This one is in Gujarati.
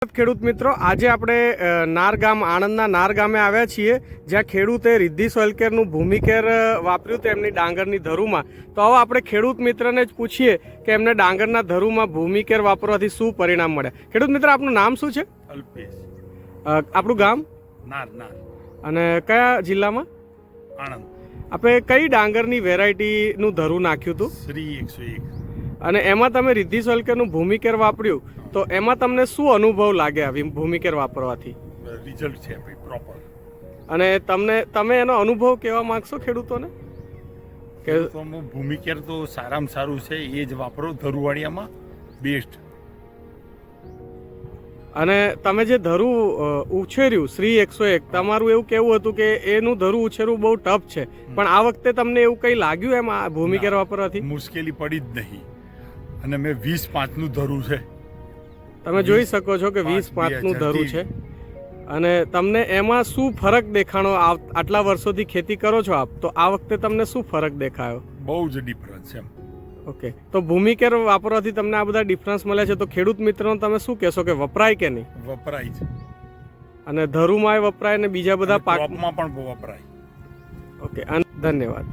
ખેડૂત મિત્રો, આજે આપણે નાર ગામ આણંદના નાર ગામે આવ્યા છીએ, જ્યાં ખેડૂતે રિદ્ધિ સોઇલ કેરનું ભૂમિકેર વાપર્યું હતું એમની ડાંગરની ધરુમાં. તો હવે આપણે ખેડૂત મિત્રને જ પૂછીએ કે એમને ડાંગરના ધરુમાં ભૂમિકેર વાપરવાથી શું પરિણામ મળ્યા. ખેડૂત મિત્ર, આપનું નામ શું છે? અલ્પેશ. આપણું ગામ? નાર. અને કયા જિલ્લામાં? આણંદ. આપણે કઈ ડાંગરની વેરાયટીનું ધરું નાખ્યું હતું? શ્રી 101. અને એમાં તમે રિદ્ધિ સોઇલ કેરનું ભૂમિકેર વાપર્યું, તો એમાં તમને શું અનુભવ લાગ્યા ભૂમિકેર વાપરવાથી? રિઝલ્ટ છે પ્રોપર. અને તમે એનો અનુભવ કહેવા માંગશો ખેડૂતોને? કે ભૂમિકેર તો સારામાં સારું છે, એ જ વાપરો. ધરુવાડિયામાં બેસ્ટ. અને તમે જે ધરું ઉછેર્યું શ્રી 101, તમારું એવું કેવું હતું કે એનું ધરું ઉછેરવું બહુ ટફ છે, પણ આ વખતે તમને એવું કંઈ લાગ્યું એમાં ભૂમિકેર વાપરવાથી? મુશ્કેલી પડી જ નહીં. અને મેં 20-5નું ધરું છે. તમે જોઈ શકો છો કે 20-5નું ધરું છે. અને તમને એમાં શું ફરક દેખાણો? આટલા વર્ષોથી ખેતી કરો છો આપ, તો આ વખતે તમને શું ફરક દેખાયો? બહુ જ ડિફરન્સ છે. ઓકે, તો ભૂમિકેર વાપરવાથી તમને આ બધા ડિફરન્સ મળે છે, તો ખેડૂત મિત્રોને તમે શું કહેશો કે વપરાય કે નહીં? વપરાય છે. અને ધરુમાં વપરાય ને બીજા બધા પાકમાં પણ વપરાય. ઓકે, ધન્યવાદ.